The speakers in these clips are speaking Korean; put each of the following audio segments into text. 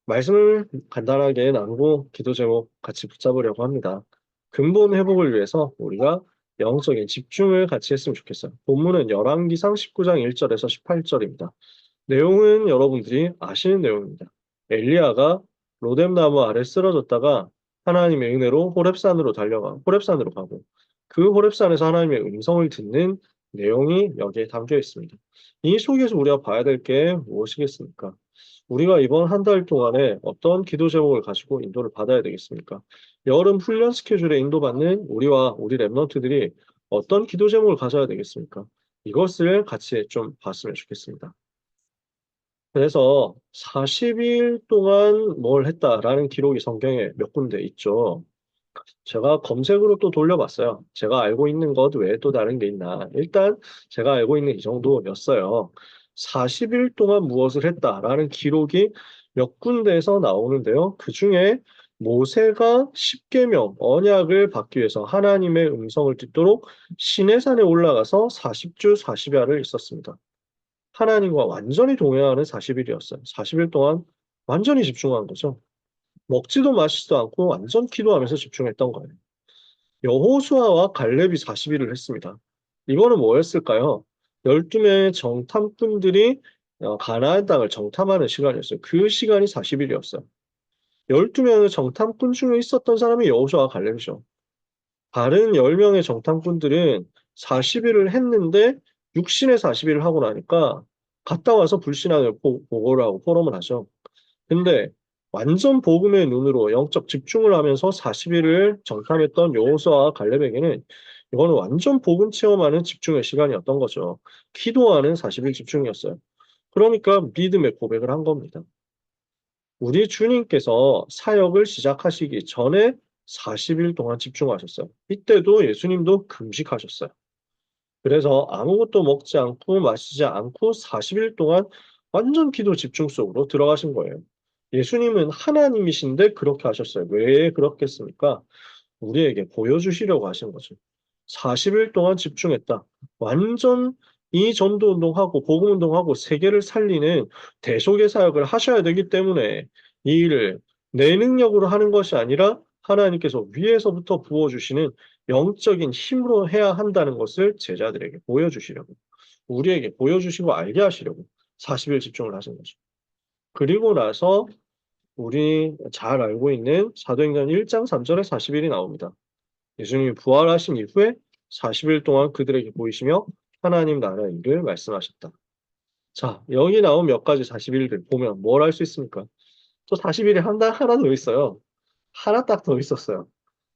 말씀을 간단하게 나누고 기도 제목 같이 붙잡으려고 합니다. 근본 회복을 위해서 우리가 영적인 집중을 같이 했으면 좋겠어요. 본문은 열왕기상 19장 1절에서 18절입니다. 내용은 여러분들이 아시는 내용입니다. 엘리야가 로뎀나무 아래 쓰러졌다가 하나님의 은혜로 호렙산으로 가고 그 호렙산에서 하나님의 음성을 듣는 내용이 여기에 담겨 있습니다. 이 속에서 우리가 봐야 될 게 무엇이겠습니까? 우리가 이번 한 달 동안에 어떤 기도 제목을 가지고 인도를 받아야 되겠습니까? 여름 훈련 스케줄에 인도받는 우리와 우리 랩런트들이 어떤 기도 제목을 가져야 되겠습니까? 이것을 같이 좀 봤으면 좋겠습니다. 그래서 40일 동안 뭘 했다라는 기록이 성경에 몇 군데 있죠. 제가 검색으로 또 돌려봤어요. 제가 알고 있는 것 외에 또 다른 게 있나. 일단 제가 알고 있는 이 정도였어요. 40일 동안 무엇을 했다라는 기록이 몇 군데에서 나오는데요. 그중에 모세가 십계명 언약을 받기 위해서 하나님의 음성을 듣도록 시내산에 올라가서 40주 40야를 있었습니다. 하나님과 완전히 동행하는 40일이었어요. 40일 동안 완전히 집중한 거죠. 먹지도 마시지도 않고 완전 기도하면서 집중했던 거예요. 여호수아와 갈렙이 40일을 했습니다. 이거는 뭐였을까요? 12명의 정탐꾼들이 가나안 땅을 정탐하는 시간이었어요. 그 시간이 40일이었어요. 12명의 정탐꾼 중에 있었던 사람이 여호수아와 갈렙이죠. 다른 10명의 정탐꾼들은 40일을 했는데 육신의 40일을 하고 나니까 갔다 와서 불신앙을 보고를 하고 포럼을 하죠. 근데 완전 복음의 눈으로 영적 집중을 하면서 40일을 정탐했던 여호수아와 갈렙에게는 이거는 완전 복음 체험하는 집중의 시간이었던 거죠. 기도하는 40일 집중이었어요. 그러니까 믿음의 고백을 한 겁니다. 우리 주님께서 사역을 시작하시기 전에 40일 동안 집중하셨어요. 이때도 예수님도 금식하셨어요. 그래서 아무것도 먹지 않고 마시지 않고 40일 동안 완전 기도 집중 속으로 들어가신 거예요. 예수님은 하나님이신데 그렇게 하셨어요. 왜 그렇게 했습니까? 우리에게 보여주시려고 하신 거죠. 40일 동안 집중했다. 완전 이 전도 운동하고 복음 운동하고 세계를 살리는 대속의 사역을 하셔야 되기 때문에 이 일을 내 능력으로 하는 것이 아니라 하나님께서 위에서부터 부어주시는 영적인 힘으로 해야 한다는 것을 제자들에게 보여주시려고, 우리에게 보여주시고 알게 하시려고 40일 집중을 하신 거죠. 그리고 나서 우리 잘 알고 있는 사도행전 1장 3절에 40일이 나옵니다. 예수님이 부활하신 이후에 40일 동안 그들에게 보이시며 하나님 나라의 일을 말씀하셨다. 자, 여기 나온 몇 가지 40일들 보면 뭘 알 수 있습니까? 또 40일에 한 달 하나 더 있어요. 하나 딱 더 있었어요.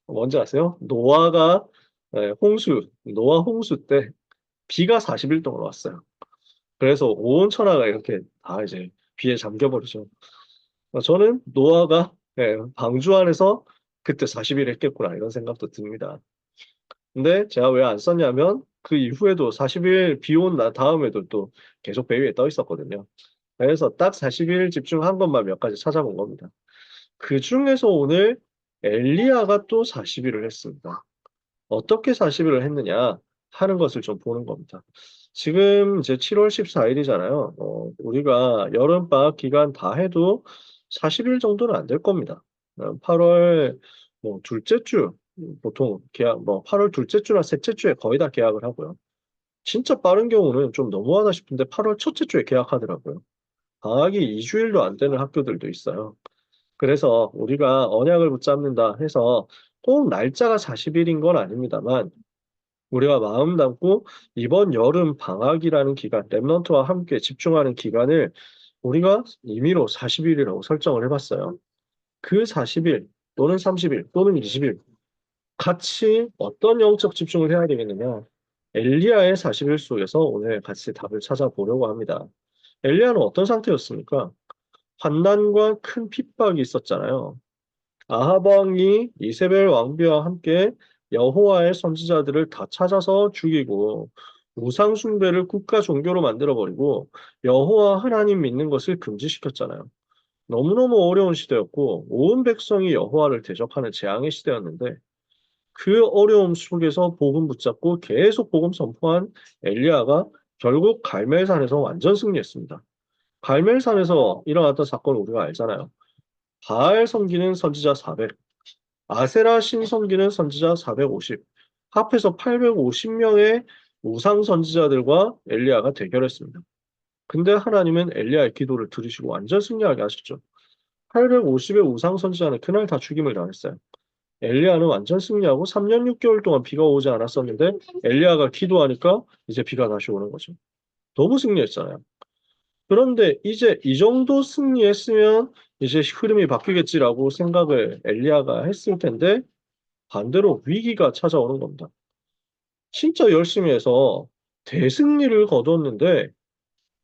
뭔지 아세요? 노아 홍수 때 비가 40일 동안 왔어요. 그래서 온 천하가 이렇게 다 이제 비에 잠겨버리죠. 저는 노아가 방주 안에서 그때 40일 했겠구나 이런 생각도 듭니다. 근데 제가 왜 안 썼냐면 그 이후에도 40일 비 온 다음에도 또 계속 배 위에 떠 있었거든요. 그래서 딱 40일 집중한 것만 몇 가지 찾아본 겁니다. 그 중에서 오늘 엘리야가 또 40일을 했습니다. 어떻게 40일을 했느냐 하는 것을 좀 보는 겁니다. 지금 이제 7월 14일이잖아요. 우리가 여름방학 기간 다 해도 40일 정도는 안 될 겁니다. 8월 뭐 둘째 주, 보통 계약, 8월 둘째 주나 셋째 주에 거의 다 계약을 하고요. 진짜 빠른 경우는 좀 너무하다 싶은데 8월 첫째 주에 계약하더라고요. 방학이 2주일도 안 되는 학교들도 있어요. 그래서 우리가 언약을 붙잡는다 해서 꼭 날짜가 40일인 건 아닙니다만 우리가 마음 담고 이번 여름 방학이라는 기간, 랩넌트와 함께 집중하는 기간을 우리가 임의로 40일이라고 설정을 해봤어요. 그 40일 또는 30일 또는 20일 같이 어떤 영적 집중을 해야 되겠느냐? 엘리야의 40일 속에서 오늘 같이 답을 찾아보려고 합니다. 엘리야는 어떤 상태였습니까? 환난과 큰 핍박이 있었잖아요. 아합 왕이 이세벨 왕비와 함께 여호와의 선지자들을 다 찾아서 죽이고 우상 숭배를 국가 종교로 만들어 버리고 여호와 하나님 믿는 것을 금지시켰잖아요. 너무너무 어려운 시대였고 온 백성이 여호와를 대적하는 재앙의 시대였는데 그 어려움 속에서 복음 붙잡고 계속 복음 선포한 엘리야가 결국 갈멜산에서 완전 승리했습니다. 갈멜산에서 일어났던 사건을 우리가 알잖아요. 바알 섬기는 선지자 400, 아세라 신 섬기는 선지자 450, 합해서 850명의 우상 선지자들과 엘리야가 대결했습니다. 근데 하나님은 엘리야의 기도를 들으시고 완전 승리하게 하셨죠. 850의 우상 선지자는 그날 다 죽임을 당했어요. 엘리야는 완전 승리하고 3년 6개월 동안 비가 오지 않았었는데 엘리야가 기도하니까 이제 비가 다시 오는 거죠. 너무 승리했잖아요. 그런데 이제 이 정도 승리했으면 이제 흐름이 바뀌겠지라고 생각을 엘리야가 했을 텐데 반대로 위기가 찾아오는 겁니다. 진짜 열심히 해서 대승리를 거뒀는데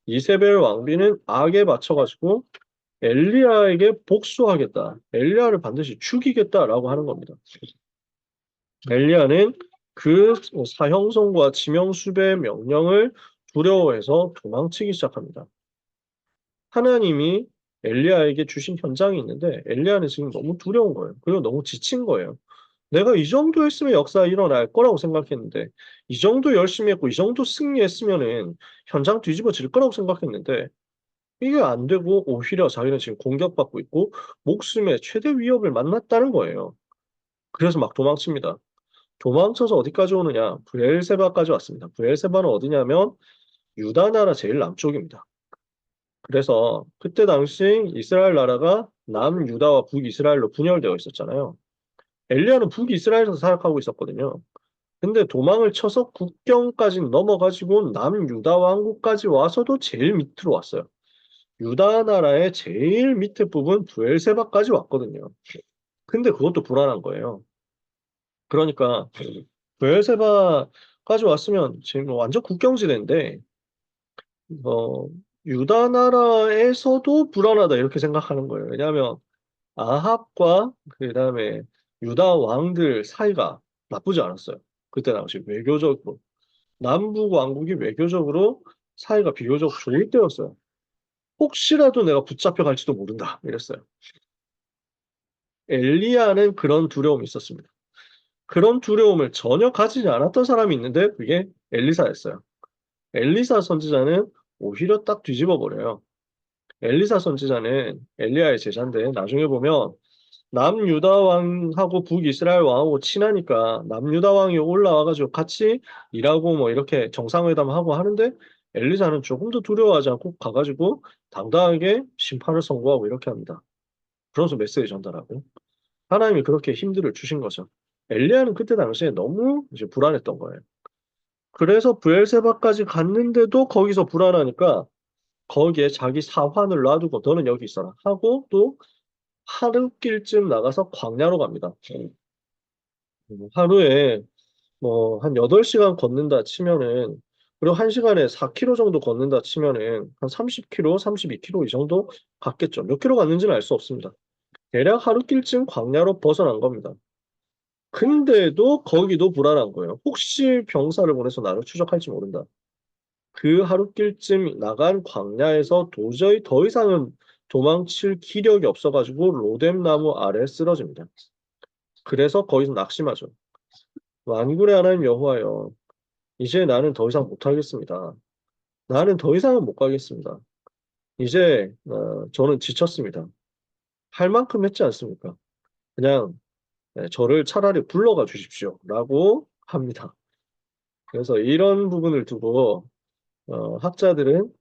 이세벨 왕비는 악에 맞춰가지고 엘리야에게 복수하겠다. 엘리야를 반드시 죽이겠다라고 하는 겁니다. 엘리야는 그 사형선과 지명수배의 명령을 두려워해서 도망치기 시작합니다. 하나님이 엘리야에게 주신 현장이 있는데 엘리야는 지금 너무 두려운 거예요. 그리고 너무 지친 거예요. 내가 이 정도 했으면 역사가 일어날 거라고 생각했는데 이 정도 열심히 했고 이 정도 승리했으면은 현장 뒤집어질 거라고 생각했는데 이게 안 되고 오히려 자기는 지금 공격받고 있고 목숨의 최대 위협을 만났다는 거예요. 그래서 막 도망칩니다. 도망쳐서 어디까지 오느냐? 브엘세바까지 왔습니다. 브엘세바는 어디냐면 유다 나라 제일 남쪽입니다. 그래서 그때 당시 이스라엘 나라가 남유다와 북이스라엘로 분열되어 있었잖아요. 엘리야는 북이스라엘에서 사역하고 있었거든요. 근데 도망을 쳐서 국경까지 넘어가지고 남유다 왕국까지 와서도 제일 밑으로 왔어요. 유다 나라의 제일 밑에 부분 브엘세바까지 왔거든요. 근데 그것도 불안한 거예요. 그러니까 브엘세바까지 왔으면 지금 완전 국경지대인데 어, 유다 나라에서도 불안하다 이렇게 생각하는 거예요. 왜냐하면 아합과 그다음에 유다 왕들 사이가 나쁘지 않았어요. 그때 당시 외교적으로 남북 왕국이 외교적으로 사이가 비교적 좋을 때였어요. 혹시라도 내가 붙잡혀 갈지도 모른다 이랬어요. 엘리야는 그런 두려움이 있었습니다. 그런 두려움을 전혀 가지지 않았던 사람이 있는데 그게 엘리사였어요. 엘리사 선지자는 오히려 딱 뒤집어 버려요. 엘리사 선지자는 엘리야의 제자인데 나중에 보면 남유다 왕하고 북이스라엘 왕하고 친하니까 남유다 왕이 올라와가지고 같이 일하고 뭐 이렇게 정상회담하고 하는데 엘리사는 조금 더 두려워하지 않고 가가지고 당당하게 심판을 선고하고 이렇게 합니다. 그러면서 메시지 전달하고 하나님이 그렇게 힘들을 주신 거죠. 엘리야는 그때 당시에 너무 이제 불안했던 거예요. 그래서 브엘세바까지 갔는데도 거기서 불안하니까 거기에 자기 사환을 놔두고 너는 여기 있어라 하고 또 하루길쯤 나가서 광야로 갑니다. 하루에 뭐 한 8시간 걷는다 치면은 그리고 1시간에 4km 정도 걷는다 치면은 한 30km, 32km 이 정도 갔겠죠. 몇 킬로 갔는지는 알 수 없습니다. 대략 하루길쯤 광야로 벗어난 겁니다. 근데도 거기도 불안한 거예요. 혹시 병사를 보내서 나를 추적할지 모른다. 그 하루길쯤 나간 광야에서 도저히 더 이상은 도망칠 기력이 없어가지고 로뎀나무 아래에 쓰러집니다. 그래서 거기서 낙심하죠. 만군의 하나님 여호와여, 이제 나는 더 이상 못하겠습니다. 나는 더 이상은 못 가겠습니다. 이제 저는 지쳤습니다. 할 만큼 했지 않습니까? 그냥 저를 차라리 불러가 주십시오라고 합니다. 그래서 이런 부분을 두고 학자들은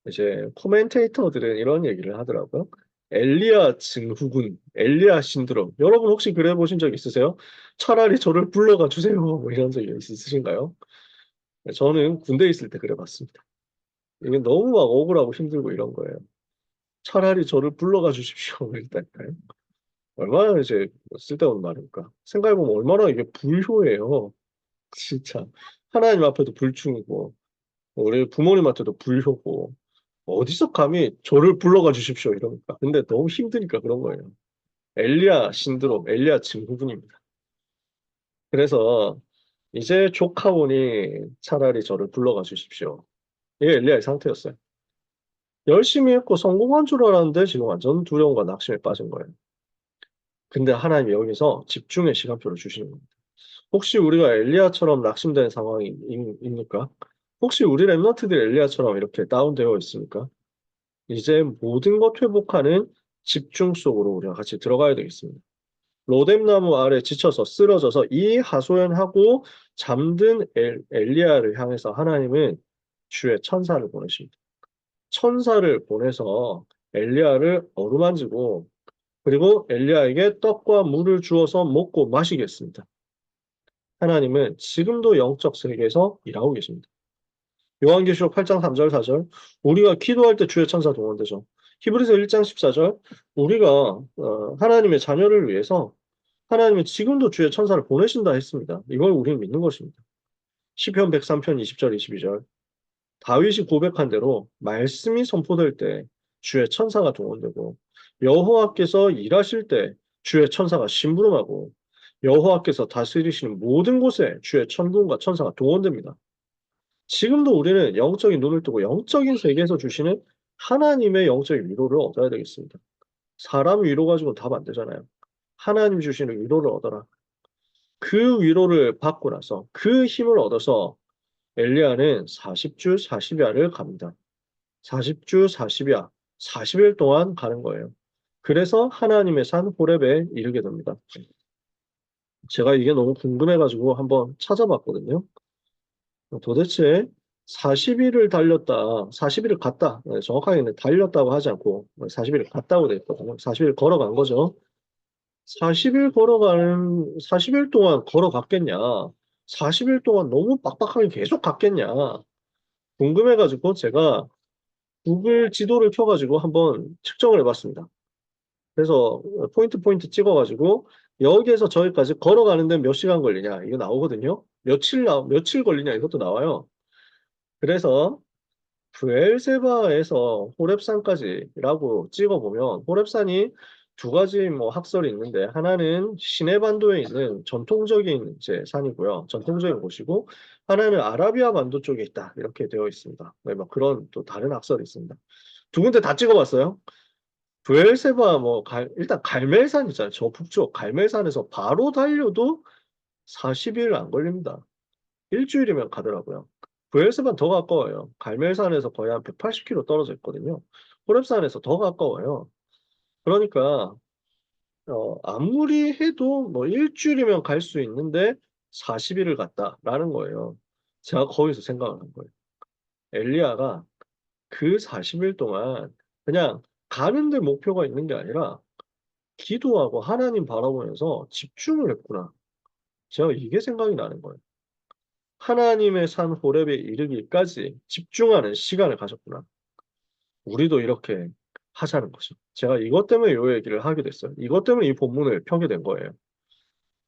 이제 코멘테이터들은 이런 얘기를 하더라고요. 엘리야 증후군, 엘리야 신드롬. 여러분 혹시 그래 보신 적 있으세요? 차라리 저를 불러가 주세요. 뭐 이런 적이 있으신가요? 저는 군대에 있을 때 그래 봤습니다. 이게 너무 막 억울하고 힘들고 이런 거예요. 차라리 저를 불러가 주십시오. 일단까요. 얼마나 이제 쓸데없는 말입니까? 생각해보면 얼마나 이게 불효예요. 진짜. 하나님 앞에도 불충이고, 우리 부모님한테도 불효고, 어디서 감히 저를 불러가 주십시오. 이러니까. 근데 너무 힘드니까 그런 거예요. 엘리야 신드롬, 엘리야 증후군입니다. 그래서 이제 조카오니 차라리 저를 불러가 주십시오. 이게 엘리야의 상태였어요. 열심히 했고 성공한 줄 알았는데 지금 완전 두려움과 낙심에 빠진 거예요. 근데 하나님이 여기서 집중의 시간표를 주시는 겁니다. 혹시 우리가 엘리야처럼 낙심된 상황입니까? 혹시 우리 랩너트들 엘리야처럼 이렇게 다운되어 있습니까? 이제 모든 것 회복하는 집중 속으로 우리가 같이 들어가야 되겠습니다. 로뎀나무 아래 지쳐서 쓰러져서 이 하소연하고 잠든 엘리야를 향해서 하나님은 주의 천사를 보내십니다. 천사를 보내서 엘리야를 어루만지고 그리고 엘리야에게 떡과 물을 주어서 먹고 마시겠습니다. 하나님은 지금도 영적 세계에서 일하고 계십니다. 요한계시록 8장 3절 4절 우리가 기도할 때 주의 천사 동원되죠. 히브리서 1장 14절 우리가 하나님의 자녀를 위해서 하나님은 지금도 주의 천사를 보내신다 했습니다. 이걸 우리는 믿는 것입니다. 시편 103편 20절 22절 다윗이 고백한 대로 말씀이 선포될 때 주의 천사가 동원되고 여호와께서 일하실 때 주의 천사가 심부름하고 여호와께서 다스리시는 모든 곳에 주의 천군과 천사가 동원됩니다. 지금도 우리는 영적인 눈을 뜨고 영적인 세계에서 주시는 하나님의 영적인 위로를 얻어야 되겠습니다. 사람 위로 가지고는 답 안 되잖아요. 하나님 주시는 위로를 얻어라. 그 위로를 받고 나서 그 힘을 얻어서 엘리야는 40주 40야를 갑니다. 40주 40야, 40일 동안 가는 거예요. 그래서 하나님의 산 호렙에 이르게 됩니다. 제가 이게 너무 궁금해가지고 한번 찾아봤거든요. 도대체 40일을 달렸다, 40일을 갔다, 정확하게는 달렸다고 하지 않고 40일을 갔다고 돼 있거든요. 40일 걸어간 거죠. 40일 동안 걸어갔겠냐? 40일 동안 너무 빡빡하게 계속 갔겠냐? 궁금해가지고 제가 구글 지도를 켜가지고 한번 측정을 해봤습니다. 그래서 포인트 찍어가지고 여기에서 저기까지 걸어가는데 몇 시간 걸리냐? 이거 나오거든요. 며칠 걸리냐? 이것도 나와요. 그래서 브엘세바에서 호렙산까지라고 찍어보면 호렙산이 두 가지 뭐 학설이 있는데 하나는 시내반도에 있는 전통적인 이제 산이고요. 전통적인 곳이고 하나는 아라비아 반도 쪽에 있다. 이렇게 되어 있습니다. 네, 뭐 그런 또 다른 학설이 있습니다. 두 군데 다 찍어봤어요. 브엘세바 일단 갈멜산 있잖아요. 저 북쪽 갈멜산에서 바로 달려도 40일 안 걸립니다. 일주일이면 가더라고요. 브엘세바는 더 가까워요. 갈멜산에서 거의 한 180km 떨어져 있거든요. 호렙산에서 더 가까워요. 그러니까 아무리 해도 뭐 일주일이면 갈 수 있는데 40일을 갔다라는 거예요. 제가 거기서 생각을 한 거예요. 엘리야가 그 40일 동안 그냥 가는 데 목표가 있는 게 아니라 기도하고 하나님 바라보면서 집중을 했구나. 제가 이게 생각이 나는 거예요. 하나님의 산 호렙에 이르기까지 집중하는 시간을 가졌구나. 우리도 이렇게 하자는 거죠. 제가 이것 때문에 이 얘기를 하게 됐어요. 이것 때문에 이 본문을 펴게 된 거예요.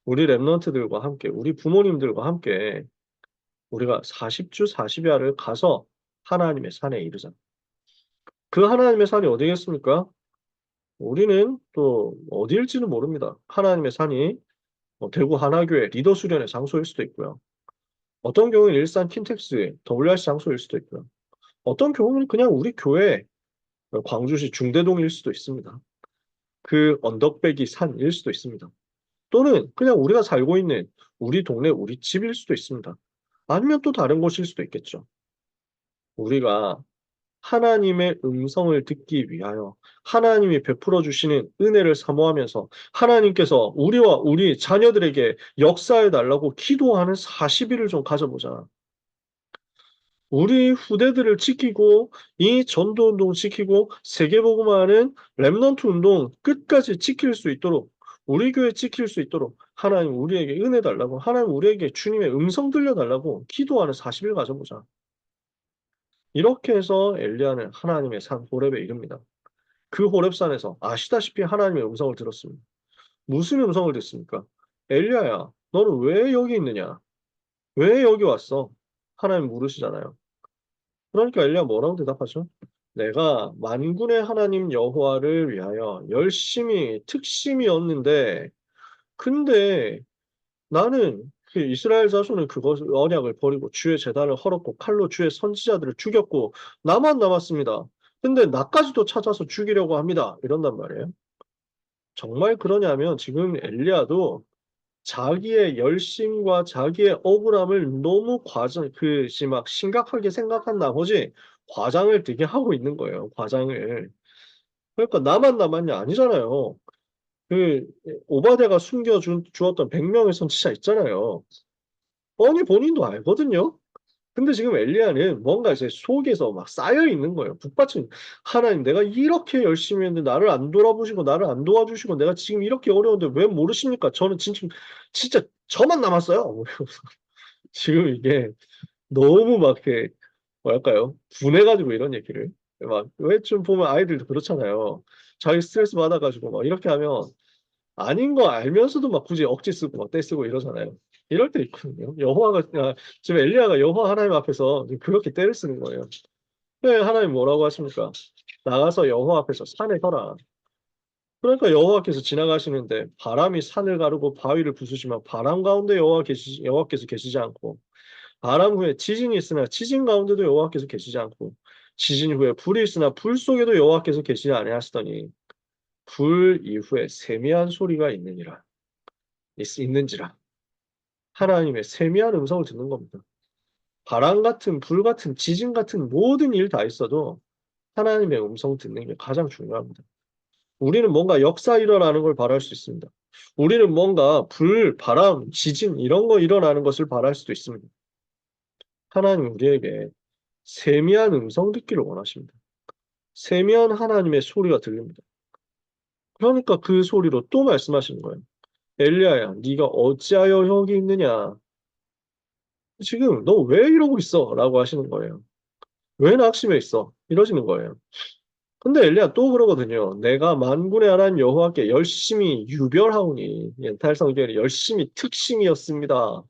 우리 랩런트들과 함께, 우리 부모님들과 함께 우리가 40주 40야를 가서 하나님의 산에 이르자. 그 하나님의 산이 어디겠습니까? 우리는 또 어디일지는 모릅니다. 하나님의 산이 대구 하나교회 리더 수련의 장소일 수도 있고요. 어떤 경우는 일산 킨텍스 WRC 장소일 수도 있고요. 어떤 경우는 그냥 우리 교회 광주시 중대동일 수도 있습니다. 그 언덕배기 산일 수도 있습니다. 또는 그냥 우리가 살고 있는 우리 동네 우리 집일 수도 있습니다. 아니면 또 다른 곳일 수도 있겠죠. 우리가 하나님의 음성을 듣기 위하여 하나님이 베풀어 주시는 은혜를 사모하면서 하나님께서 우리와 우리 자녀들에게 역사해 달라고 기도하는 40일을 좀 가져보자. 우리 후대들을 지키고 이 전도 운동 지키고 세계복음화하는 렘넌트 운동 끝까지 지킬 수 있도록 우리 교회 지킬 수 있도록 하나님 우리에게 은혜 달라고 하나님 우리에게 주님의 음성 들려달라고 기도하는 40일 가져보자. 이렇게 해서 엘리야는 하나님의 산 호렙에 이릅니다. 그 호렙산에서 아시다시피 하나님의 음성을 들었습니다. 무슨 음성을 듣습니까? 엘리야야, 너는 왜 여기 있느냐? 왜 여기 왔어? 하나님 물으시잖아요. 그러니까 엘리야 뭐라고 대답하죠? 내가 만군의 하나님 여호와를 위하여 열심히 특심이었는데 근데 나는 그 이스라엘 자손은 그것 언약을 버리고 주의 제단을 헐었고 칼로 주의 선지자들을 죽였고 나만 남았습니다. 근데 나까지도 찾아서 죽이려고 합니다. 이런단 말이에요. 정말 그러냐면 지금 엘리야도 자기의 열심과 자기의 억울함을 너무 막 심각하게 생각한 나머지 과장을 되게 하고 있는 거예요. 과장을. 그러니까 나만 남았냐? 아니잖아요. 그 오바댜가 주었던 100명의 선지자 있잖아요. 뻔히 본인도 알거든요. 근데 지금 엘리야는 뭔가 이제 속에서 막 쌓여 있는 거예요. 북받침. 하나님, 내가 이렇게 열심히 했는데 나를 안 돌아보시고 나를 안 도와주시고 내가 지금 이렇게 어려운데 왜 모르십니까? 저는 진짜 저만 남았어요. 지금 이게 너무 막 이렇게 뭐랄까요? 분해가지고 이런 얘기를 막 왜 좀 보면 아이들도 그렇잖아요. 자기 스트레스 받아가지고 막 이렇게 하면 아닌 거 알면서도 막 굳이 억지 쓰고 막 떼쓰고 이러잖아요. 이럴 때 있거든요. 지금 엘리야가 여호와 하나님 앞에서 지금 그렇게 떼를 쓰는 거예요. 네, 하나님 뭐라고 하십니까? 나가서 여호와 앞에서 산에 서라. 그러니까 여호와께서 지나가시는데 바람이 산을 가르고 바위를 부수시면 바람 가운데 여호와께서 계시지 않고 바람 후에 지진이 있으나 지진 가운데도 여호와께서 계시지 않고 지진 후에 불이 있으나 불 속에도 여호와께서 계시지 아니하시더니 불 이후에 세미한 소리가 있는지라 하나님의 세미한 음성을 듣는 겁니다. 바람 같은 불 같은 지진 같은 모든 일 다 있어도 하나님의 음성 듣는 게 가장 중요합니다. 우리는 뭔가 역사 일어나는 걸 바랄 수 있습니다. 우리는 뭔가 불, 바람, 지진 이런 거 일어나는 것을 바랄 수도 있습니다. 하나님 우리에게 세미한 음성 듣기를 원하십니다. 세미한 하나님의 소리가 들립니다. 그러니까 그 소리로 또 말씀하시는 거예요. 엘리야야, 네가 어찌하여 여기 있느냐? 지금 너 왜 이러고 있어? 라고 하시는 거예요. 왜 낙심해 있어? 이러시는 거예요. 근데 엘리야 또 그러거든요. 내가 만군의 하나님 여호와께 열심히 유별하오니 옛날 성경에 열심히 특심이었습니다.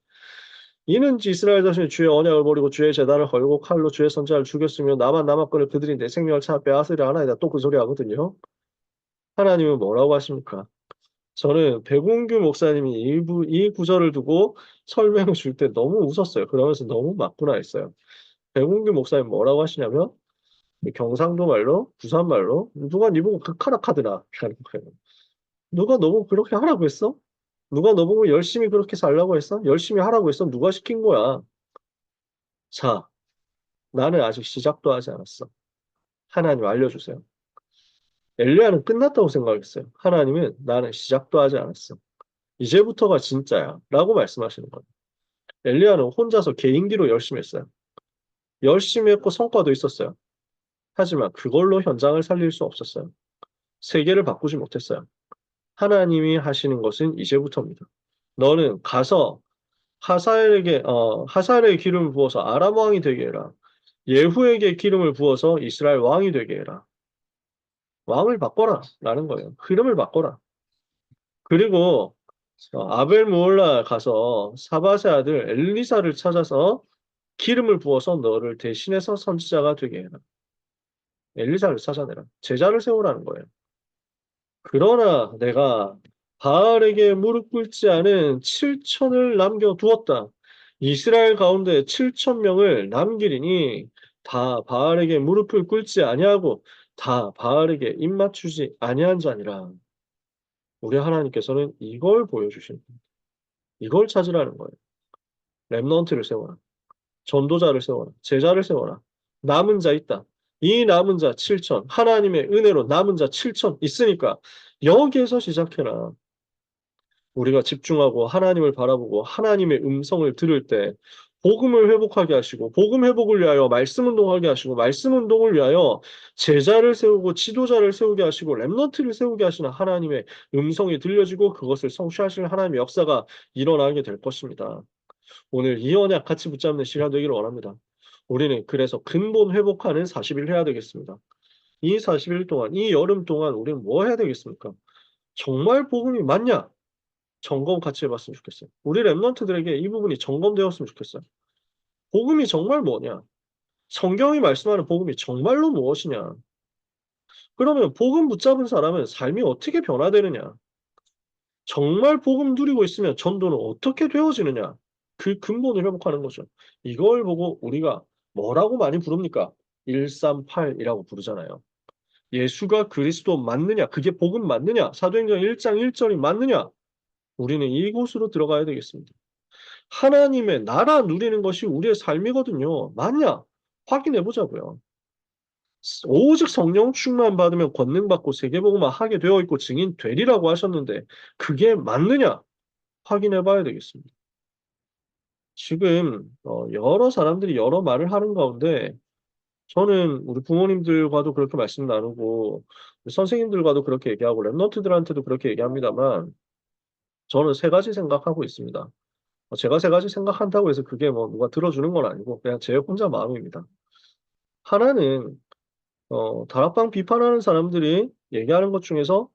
이는지 이스라엘 자신이 주의 언약을 버리고 주의 제단을 걸고 칼로 주의 선지자를 죽였으며 나만 남았거늘 그들이 내 생명을 찾아 빼앗으려 하나이다. 또 그 소리 하거든요. 하나님은 뭐라고 하십니까? 저는 백운규 목사님이 이 구절을 두고 설명을 줄 때 너무 웃었어요. 그러면서 너무 맞구나 했어요. 백운규 목사님 뭐라고 하시냐면 경상도 말로 부산 말로 누가 네 보고 극하락하더라 라는 거예요. 누가 너보고 그렇게 하라고 했어? 누가 너보고 열심히 그렇게 살라고 했어? 열심히 하라고 했어? 누가 시킨 거야? 자, 나는 아직 시작도 하지 않았어. 하나님 알려주세요. 엘리야는 끝났다고 생각했어요. 하나님은 나는 시작도 하지 않았어. 이제부터가 진짜야. 라고 말씀하시는 거예요. 엘리야는 혼자서 개인기로 열심히 했어요. 열심히 했고 성과도 있었어요. 하지만 그걸로 현장을 살릴 수 없었어요. 세계를 바꾸지 못했어요. 하나님이 하시는 것은 이제부터입니다. 너는 가서 하사엘에게 기름을 부어서 아람 왕이 되게 해라. 예후에게 기름을 부어서 이스라엘 왕이 되게 해라. 왕을 바꿔라. 라는 거예요. 흐름을 바꿔라. 그리고 아벨 무올라 가서 사바세 아들 엘리사를 찾아서 기름을 부어서 너를 대신해서 선지자가 되게 해라. 엘리사를 찾아내라. 제자를 세우라는 거예요. 그러나 내가 바알에게 무릎 꿇지 않은 7천을 남겨두었다. 이스라엘 가운데 7천 명을 남기리니 다 바알에게 무릎을 꿇지 아니하고 다 바알에게 입맞추지 아니한 자니라. 우리 하나님께서는 이걸 보여주신 겁니다. 이걸 찾으라는 거예요. 렘넌트를 세워라. 전도자를 세워라. 제자를 세워라. 남은 자 있다. 이 남은 자 7천. 하나님의 은혜로 남은 자 7천 있으니까 여기에서 시작해라. 우리가 집중하고 하나님을 바라보고 하나님의 음성을 들을 때 복음을 회복하게 하시고 복음 회복을 위하여 말씀 운동하게 하시고 말씀 운동을 위하여 제자를 세우고 지도자를 세우게 하시고 렘넌트를 세우게 하시는 하나님의 음성이 들려지고 그것을 성취하실 하나님의 역사가 일어나게 될 것입니다. 오늘 이 언약 같이 붙잡는 시간 되기를 원합니다. 우리는 그래서 근본 회복하는 40일 해야 되겠습니다. 이 40일 동안, 이 여름 동안 우리는 뭐 해야 되겠습니까? 정말 복음이 맞냐? 점검 같이 해봤으면 좋겠어요. 우리 랩런트들에게 이 부분이 점검되었으면 좋겠어요. 복음이 정말 뭐냐? 성경이 말씀하는 복음이 정말로 무엇이냐? 그러면 복음 붙잡은 사람은 삶이 어떻게 변화되느냐? 정말 복음 누리고 있으면 전도는 어떻게 되어지느냐? 그 근본을 회복하는 거죠. 이걸 보고 우리가 뭐라고 많이 부릅니까? 138이라고 부르잖아요. 예수가 그리스도 맞느냐? 그게 복음 맞느냐? 사도행전 1장 1절이 맞느냐? 우리는 이곳으로 들어가야 되겠습니다. 하나님의 나라 누리는 것이 우리의 삶이거든요. 맞냐? 확인해 보자고요. 오직 성령 충만 받으면 권능 받고 세계복음화 하게 되어 있고 증인 되리라고 하셨는데 그게 맞느냐 확인해 봐야 되겠습니다. 지금 여러 사람들이 여러 말을 하는 가운데 저는 우리 부모님들과도 그렇게 말씀 나누고 선생님들과도 그렇게 얘기하고 랩런트들한테도 그렇게 얘기합니다만 저는 세 가지 생각하고 있습니다. 제가 세 가지 생각한다고 해서 그게 뭐 누가 들어주는 건 아니고 그냥 제 혼자 마음입니다. 하나는 다락방 비판하는 사람들이 얘기하는 것 중에서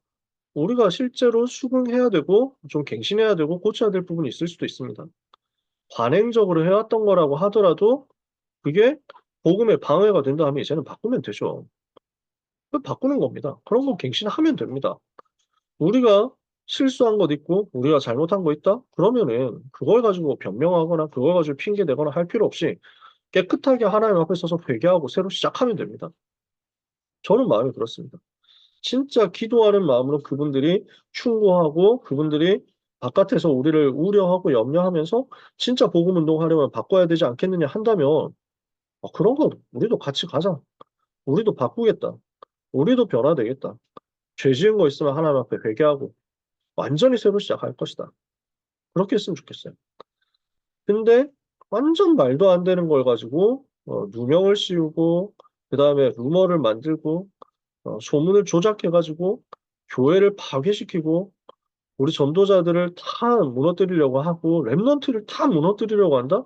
우리가 실제로 수긍해야 되고 좀 갱신해야 되고 고쳐야 될 부분이 있을 수도 있습니다. 관행적으로 해왔던 거라고 하더라도 그게 복음에 방해가 된다 하면 이제는 바꾸면 되죠. 바꾸는 겁니다. 그런 거 갱신하면 됩니다. 우리가 실수한 것 있고 우리가 잘못한 거 있다? 그러면은 그걸 가지고 변명하거나 그걸 가지고 핑계 대거나 할 필요 없이 깨끗하게 하나님 앞에 서서 회개하고 새로 시작하면 됩니다. 저는 마음이 그렇습니다. 진짜 기도하는 마음으로 그분들이 충고하고 그분들이 바깥에서 우리를 우려하고 염려하면서 진짜 복음 운동하려면 바꿔야 되지 않겠느냐 한다면 그런 거 우리도 같이 가자. 우리도 바꾸겠다. 우리도 변화되겠다. 죄 지은 거 있으면 하나님 앞에 회개하고 완전히 새로 시작할 것이다. 그렇게 했으면 좋겠어요. 근데 완전 말도 안 되는 걸 가지고 누명을 씌우고 그다음에 루머를 만들고 소문을 조작해 가지고 교회를 파괴시키고 우리 전도자들을 다 무너뜨리려고 하고 랩런트를 다 무너뜨리려고 한다?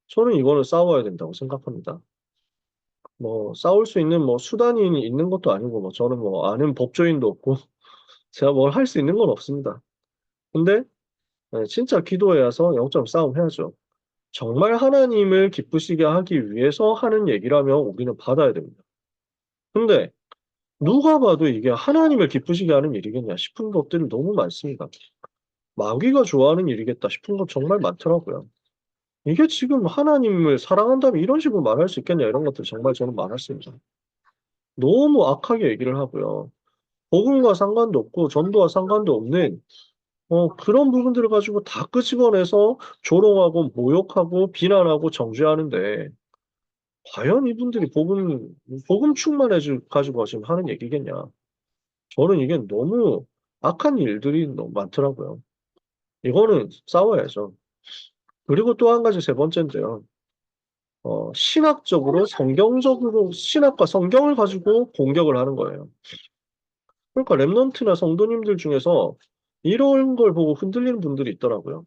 저는 이거는 싸워야 된다고 생각합니다. 뭐 싸울 수 있는 뭐 수단이 있는 것도 아니고 뭐 저는 뭐 아는 법조인도 없고 제가 뭘 할 수 있는 건 없습니다. 근데 진짜 기도해야 서 영적 싸움 해야죠. 정말 하나님을 기쁘시게 하기 위해서 하는 얘기라면 우리는 받아야 됩니다. 근데 누가 봐도 이게 하나님을 기쁘시게 하는 일이겠냐 싶은 것들이 너무 많습니다. 마귀가 좋아하는 일이겠다 싶은 것 정말 많더라고요. 이게 지금 하나님을 사랑한다면 이런 식으로 말할 수 있겠냐 이런 것들 정말 저는 많았습니다. 너무 악하게 얘기를 하고요. 복음과 상관도 없고 전도와 상관도 없는 그런 부분들을 가지고 다 끄집어내서 조롱하고 모욕하고 비난하고 정죄하는데 과연 이분들이 복음 충만해 가지고 지금 하는 얘기겠냐. 저는 이게 너무 악한 일들이 너무 많더라고요. 이거는 싸워야죠. 그리고 또 한 가지 세 번째인데요. 신학적으로 성경적으로 신학과 성경을 가지고 공격을 하는 거예요. 그러니까 랩런트나 성도님들 중에서 이런 걸 보고 흔들리는 분들이 있더라고요.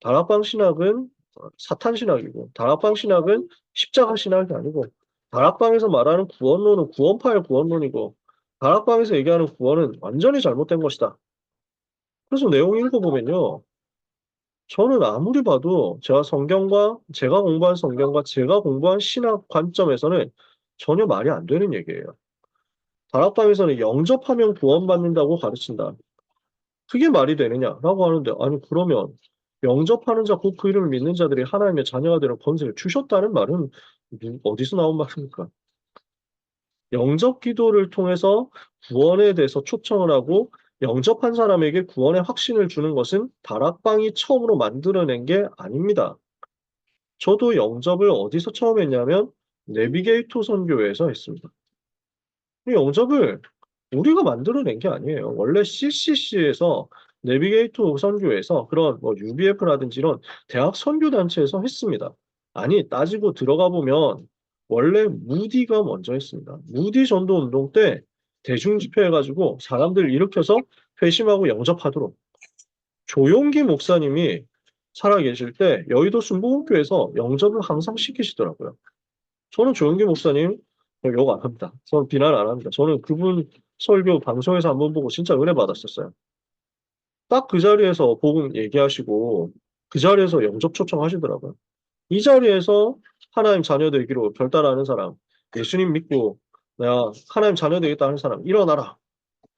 다락방 신학은 사탄 신학이고 다락방 신학은 십자가 신학이 아니고 다락방에서 말하는 구원론은 구원파의 구원론이고 다락방에서 얘기하는 구원은 완전히 잘못된 것이다. 그래서 내용 읽어보면요. 저는 아무리 봐도 제가 공부한 성경과 제가 공부한 신학 관점에서는 전혀 말이 안 되는 얘기예요. 다락방에서는 영접하면 구원받는다고 가르친다. 그게 말이 되느냐라고 하는데 아니 그러면 영접하는 자 곧 그 이름을 믿는 자들이 하나님의 자녀가 되는 권세를 주셨다는 말은 어디서 나온 말입니까? 영접 기도를 통해서 구원에 대해서 초청을 하고 영접한 사람에게 구원의 확신을 주는 것은 다락방이 처음으로 만들어낸 게 아닙니다. 저도 영접을 어디서 처음 했냐면 내비게이토 선교회에서 했습니다. 이 영접을 우리가 만들어낸 게 아니에요. 원래 CCC에서 내비게이토 선교회에서 그런 뭐 UBF라든지 이런 대학 선교 단체에서 했습니다. 아니 따지고 들어가 보면 원래 무디가 먼저 했습니다. 무디 전도 운동 때 대중 집회해 가지고 사람들 일으켜서 회심하고 영접하도록 조용기 목사님이 살아계실 때 여의도 순복음교회에서 영접을 항상 시키시더라고요. 저는 조용기 목사님 욕 안 합니다. 저는 비난 안 합니다. 저는 그분 설교 방송에서 한번 보고 진짜 은혜 받았었어요. 딱 그 자리에서 복음 얘기하시고 그 자리에서 영접 초청하시더라고요. 이 자리에서 하나님 자녀 되기로 결단하는 사람, 예수님 믿고 내가 하나님 자녀 되겠다 하는 사람 일어나라.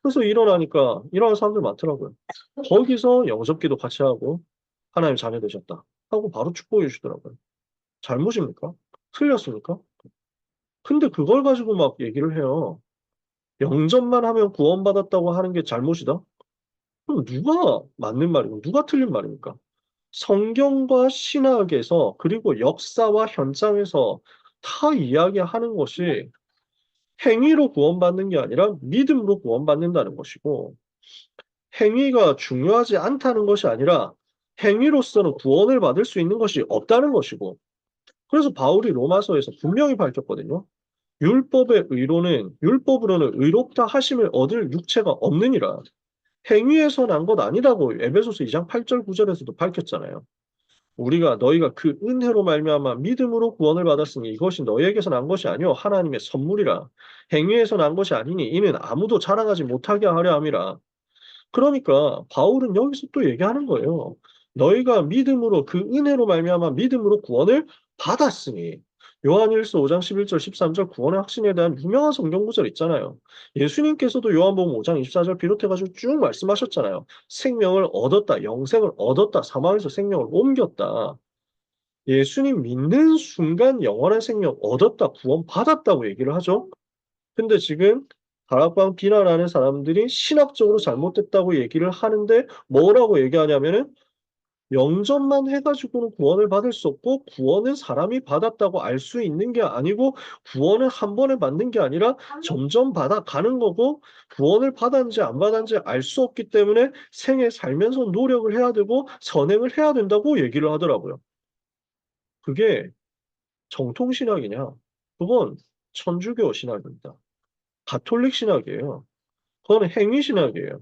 그래서 일어나니까 일어나는 사람들 많더라고요. 거기서 영접기도 같이 하고 하나님 자녀 되셨다 하고 바로 축복해 주시더라고요. 잘못입니까? 틀렸습니까? 근데 그걸 가지고 막 얘기를 해요. 영접만 하면 구원받았다고 하는 게 잘못이다? 그럼 누가 맞는 말이고 누가 틀린 말입니까? 성경과 신학에서 그리고 역사와 현장에서 다 이야기하는 것이 행위로 구원받는 게 아니라 믿음으로 구원받는다는 것이고, 행위가 중요하지 않다는 것이 아니라 행위로서는 구원을 받을 수 있는 것이 없다는 것이고, 그래서 바울이 로마서에서 분명히 밝혔거든요. 율법으로는 의롭다 하심을 얻을 육체가 없느니라. 행위에서 난 것 아니라고 에베소서 2장 8절 9절에서도 밝혔잖아요. 우리가 너희가 그 은혜로 말미암아 믿음으로 구원을 받았으니 이것이 너희에게서 난 것이 아니요 하나님의 선물이라. 행위에서 난 것이 아니니 이는 아무도 자랑하지 못하게 하려 함이라. 그러니까 바울은 여기서 또 얘기하는 거예요. 너희가 믿음으로 그 은혜로 말미암아 믿음으로 구원을 받았으니 요한일서 5장 11절 13절 구원의 확신에 대한 유명한 성경 구절 있잖아요. 예수님께서도 요한복음 5장 24절 비롯해 가지고 쭉 말씀하셨잖아요. 생명을 얻었다, 영생을 얻었다, 사망에서 생명을 옮겼다. 예수님 믿는 순간 영원한 생명 얻었다, 구원 받았다고 얘기를 하죠. 근데 지금 다락방 비난하는 사람들이 신학적으로 잘못됐다고 얘기를 하는데 뭐라고 얘기하냐면은 영접만 해가지고는 구원을 받을 수 없고 구원은 사람이 받았다고 알 수 있는 게 아니고 구원은 한 번에 받는 게 아니라 점점 받아가는 거고 구원을 받았는지 안 받았는지 알 수 없기 때문에 생애 살면서 노력을 해야 되고 선행을 해야 된다고 얘기를 하더라고요. 그게 정통신학이냐? 그건 천주교 신학입니다. 가톨릭 신학이에요. 그건 행위신학이에요.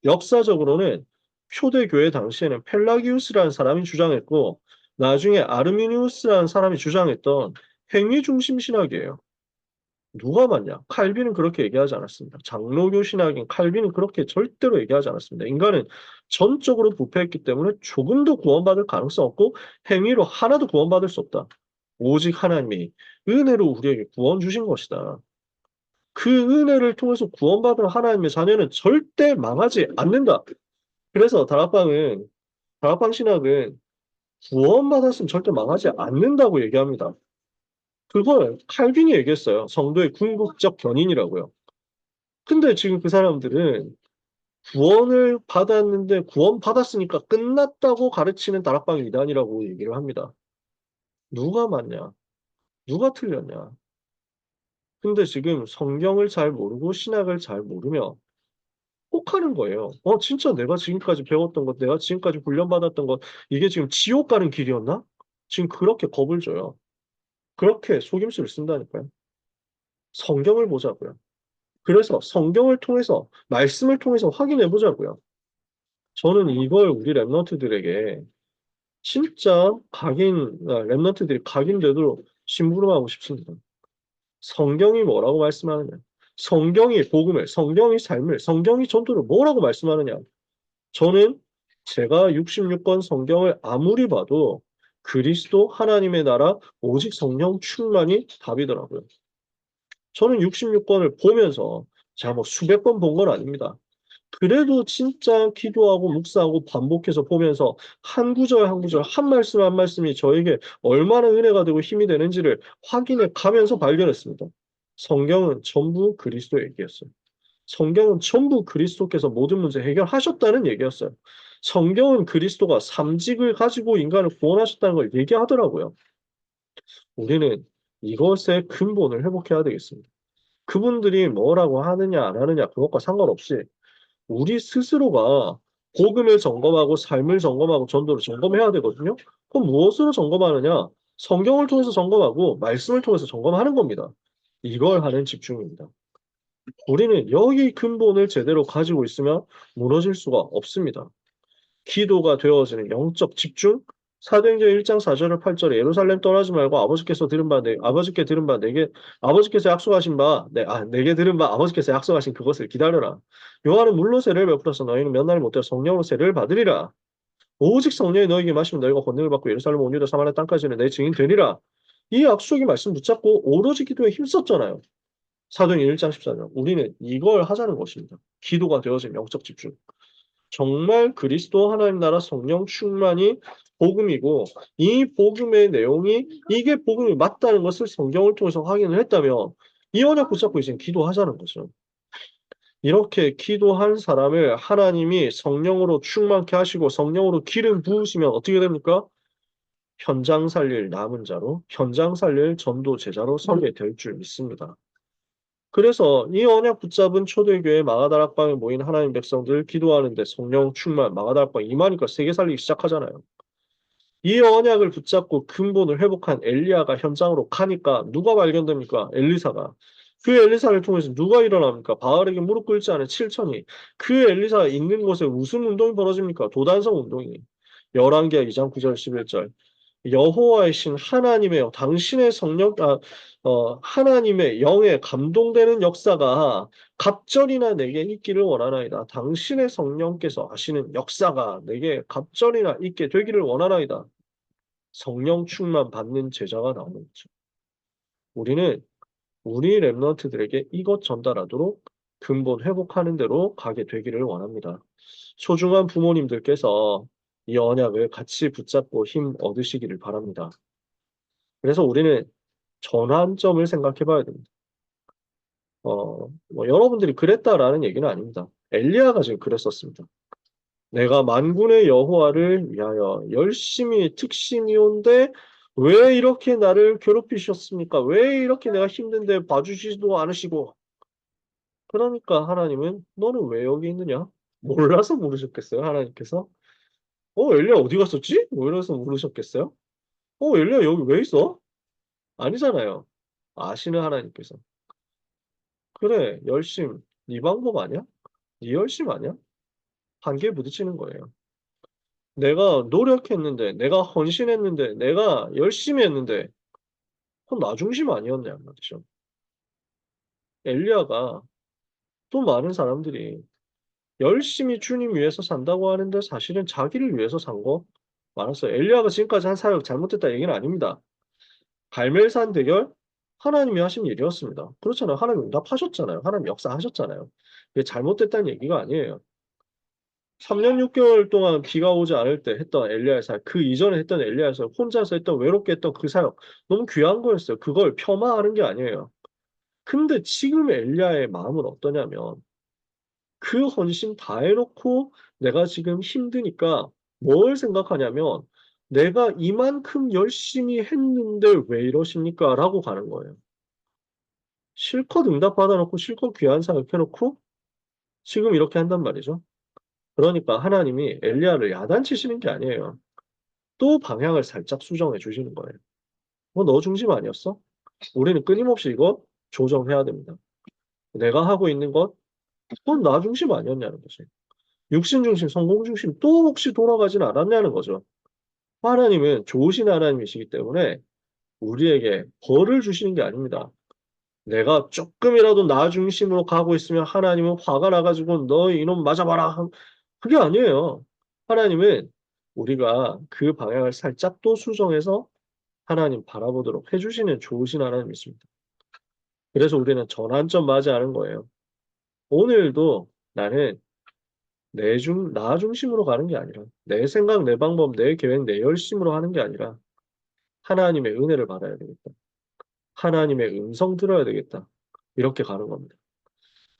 역사적으로는 초대교회 당시에는 펠라기우스라는 사람이 주장했고 나중에 아르미니우스라는 사람이 주장했던 행위 중심 신학이에요. 누가 맞냐? 칼빈은 그렇게 얘기하지 않았습니다. 장로교 신학인 칼빈은 그렇게 절대로 얘기하지 않았습니다. 인간은 전적으로 부패했기 때문에 조금도 구원받을 가능성 없고 행위로 하나도 구원받을 수 없다. 오직 하나님이 은혜로 우리에게 구원 주신 것이다. 그 은혜를 통해서 구원받은 하나님의 자녀는 절대 망하지 않는다. 그래서 다락방 신학은 구원받았으면 절대 망하지 않는다고 얘기합니다. 그걸 칼빈이 얘기했어요. 성도의 궁극적 견인이라고요. 근데 지금 그 사람들은 구원을 받았는데 구원받았으니까 끝났다고 가르치는 다락방 이단이라고 얘기를 합니다. 누가 맞냐? 누가 틀렸냐? 근데 지금 성경을 잘 모르고 신학을 잘 모르면 혹하는 거예요. 진짜 내가 지금까지 배웠던 것, 내가 지금까지 훈련받았던 것, 이게 지금 지옥 가는 길이었나? 지금 그렇게 겁을 줘요. 그렇게 속임수를 쓴다니까요. 성경을 보자고요. 그래서 성경을 통해서, 말씀을 통해서 확인해 보자고요. 저는 이걸 우리 랩런트들에게 진짜 랩런트들이 각인돼도 심부름하고 싶습니다. 성경이 뭐라고 말씀하느냐? 성경이 복음을, 성경이 삶을, 성경이 전도를 뭐라고 말씀하느냐? 저는 제가 66권 성경을 아무리 봐도 그리스도 하나님의 나라 오직 성령 충만이 답이더라고요. 저는 66권을 보면서 제가 뭐 수백 번 본 건 아닙니다. 그래도 진짜 기도하고 묵상하고 반복해서 보면서 한 구절 한 구절 한 말씀 한 말씀이 저에게 얼마나 은혜가 되고 힘이 되는지를 확인해 가면서 발견했습니다. 성경은 전부 그리스도 얘기였어요. 성경은 전부 그리스도께서 모든 문제 해결하셨다는 얘기였어요. 성경은 그리스도가 삼직을 가지고 인간을 구원하셨다는 걸 얘기하더라고요. 우리는 이것의 근본을 회복해야 되겠습니다. 그분들이 뭐라고 하느냐 안 하느냐 그것과 상관없이 우리 스스로가 복음을 점검하고 삶을 점검하고 전도를 점검해야 되거든요. 그럼 무엇으로 점검하느냐? 성경을 통해서 점검하고 말씀을 통해서 점검하는 겁니다. 이걸 하는 집중입니다. 우리는 여기 근본을 제대로 가지고 있으면 무너질 수가 없습니다. 기도가 되어지는 영적 집중. 사도행전 1장 4절을 8절에 예루살렘 떠나지 말고 아버지께 들은 바 내게 아버지께서 약속하신 바 내게 들은 바 아버지께서 약속하신 그것을 기다려라. 요한은 물로 세례를 베풀어서 너희는 몇 날 못되어 성령으로 세례를 받으리라. 오직 성령이 너희에게 마시면 너희가 권능을 받고 예루살렘 온 유다 사마리아 땅까지는 내 증인 되리라. 이 약속의 말씀 붙잡고 오로지 기도에 힘썼잖아요. 사도행전 1장 14절. 우리는 이걸 하자는 것입니다. 기도가 되어진 영적 집중. 정말 그리스도 하나님 나라 성령 충만이 복음이고 이 복음의 내용이 이게 복음이 맞다는 것을 성경을 통해서 확인을 했다면 이 언약 붙잡고 이제 기도하자는 거죠. 이렇게 기도한 사람을 하나님이 성령으로 충만케 하시고 성령으로 기름 부으시면 어떻게 됩니까? 현장 살릴 남은 자로 현장 살릴 전도 제자로 서게 될 줄 믿습니다. 그래서 이 언약 붙잡은 초대교회 마가다락방에 모인 하나님 백성들 기도하는데 성령 충만 마가다락방 임하니까 세계 살리기 시작하잖아요. 이 언약을 붙잡고 근본을 회복한 엘리야가 현장으로 가니까 누가 발견됩니까? 엘리사가. 그 엘리사를 통해서 누가 일어납니까? 바알에게 무릎 꿇지 않은 7천이. 그 엘리사가 있는 곳에 무슨 운동이 벌어집니까? 도단성 운동이. 열왕기하 2장 9절 11절. 여호와의 신 하나님의 당신의 하나님의 영에 감동되는 역사가 갑절이나 내게 있기를 원하나이다. 당신의 성령께서 하시는 역사가 내게 갑절이나 있게 되기를 원하나이다. 성령 충만 받는 제자가 나오는 거죠. 우리는 우리 랩런트들에게 이것 전달하도록 근본 회복하는 대로 가게 되기를 원합니다. 소중한 부모님들께서 이 언약을 같이 붙잡고 힘 얻으시기를 바랍니다. 그래서 우리는 전환점을 생각해 봐야 됩니다. 여러분들이 그랬다라는 얘기는 아닙니다. 엘리야가 지금 그랬었습니다. 내가 만군의 여호와를 위하여 열심히 특심이온데 왜 이렇게 나를 괴롭히셨습니까? 왜 이렇게 내가 힘든데 봐주시지도 않으시고 그러니까 하나님은 너는 왜 여기 있느냐? 몰라서 물으셨겠어요, 하나님께서? 엘리야 어디 갔었지? 뭐 이래서 물으셨겠어요? 엘리야 여기 왜 있어? 아니잖아요. 아시는 하나님께서. 그래, 열심. 네 방법 아니야? 네 열심 아니야? 한계에 부딪히는 거예요. 내가 노력했는데, 내가 헌신했는데, 내가 열심히 했는데, 그건 나 중심 아니었냐 말이죠. 엘리야가 또 많은 사람들이 열심히 주님 위해서 산다고 하는데 사실은 자기를 위해서 산 거 많았어요. 엘리야가 지금까지 한 사역 잘못됐다 얘기는 아닙니다. 갈멜산 대결 하나님이 하신 일이었습니다. 그렇잖아요. 하나님 응답하셨잖아요. 하나님 역사하셨잖아요. 그게 잘못됐다는 얘기가 아니에요. 3년 6개월 동안 비가 오지 않을 때 했던 엘리야의 사역, 그 이전에 했던 엘리야의 사역, 혼자서 했던 외롭게 했던 그 사역 너무 귀한 거였어요. 그걸 폄하하는 게 아니에요. 근데 지금 엘리야의 마음은 어떠냐면 그 헌신 다 해놓고 내가 지금 힘드니까 뭘 생각하냐면 내가 이만큼 열심히 했는데 왜 이러십니까? 라고 가는 거예요. 실컷 응답 받아놓고 실컷 귀한 사역 해놓고 지금 이렇게 한단 말이죠. 그러니까 하나님이 엘리야를 야단치시는 게 아니에요. 또 방향을 살짝 수정해 주시는 거예요. 너 중심 아니었어? 우리는 끊임없이 이거 조정해야 됩니다. 내가 하고 있는 것, 그건 나 중심 아니었냐는 거죠. 육신 중심, 성공 중심 또 혹시 돌아가진 않았냐는 거죠. 하나님은 좋으신 하나님이시기 때문에 우리에게 벌을 주시는 게 아닙니다. 내가 조금이라도 나 중심으로 가고 있으면 하나님은 화가 나가지고 너 이놈 맞아봐라. 그게 아니에요. 하나님은 우리가 그 방향을 살짝 또 수정해서 하나님 바라보도록 해주시는 좋으신 하나님이십니다. 그래서 우리는 전환점 맞이하는 거예요. 오늘도 나는 나 중심으로 가는 게 아니라 내 생각, 내 방법, 내 계획, 내 열심으로 하는 게 아니라 하나님의 은혜를 받아야 되겠다. 하나님의 음성 들어야 되겠다. 이렇게 가는 겁니다.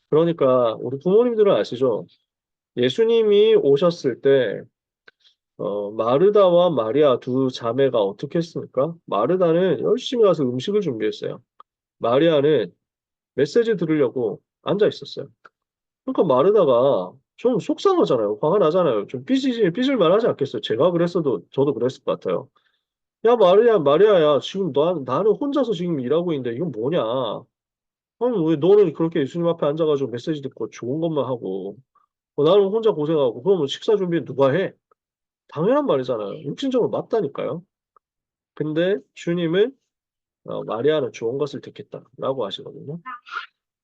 그러니까 우리 부모님들은 아시죠? 예수님이 오셨을 때 마르다와 마리아 두 자매가 어떻게 했습니까? 마르다는 열심히 가서 음식을 준비했어요. 마리아는 메시지 들으려고 앉아 있었어요. 그러니까 마르다가 좀 속상하잖아요. 화가 나잖아요. 좀 삐질만 하지 않겠어요? 제가 그랬어도 저도 그랬을 것 같아요. 야, 마리아야, 지금 나는 혼자서 지금 일하고 있는데 이건 뭐냐? 아니, 왜 너는 그렇게 예수님 앞에 앉아가지고 메시지 듣고 좋은 것만 하고, 나는 혼자 고생하고, 그러면 식사 준비는 누가 해? 당연한 말이잖아요. 육신적으로 맞다니까요. 근데 주님은 마리아는 좋은 것을 듣겠다라고 하시거든요.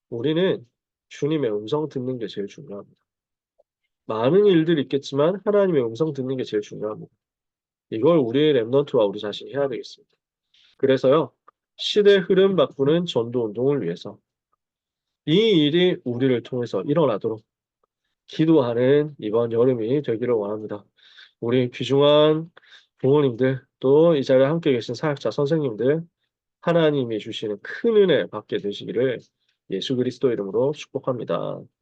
우리는 주님의 음성 듣는 게 제일 중요합니다. 많은 일들이 있겠지만 하나님의 음성 듣는 게 제일 중요합니다. 이걸 우리의 랩넌트와 우리 자신이 해야 되겠습니다. 그래서요, 시대 흐름 바꾸는 전도 운동을 위해서 이 일이 우리를 통해서 일어나도록 기도하는 이번 여름이 되기를 원합니다. 우리 귀중한 부모님들, 또 이 자리에 함께 계신 사역자 선생님들, 하나님이 주시는 큰 은혜 받게 되시기를 예수 그리스도 이름으로 축복합니다.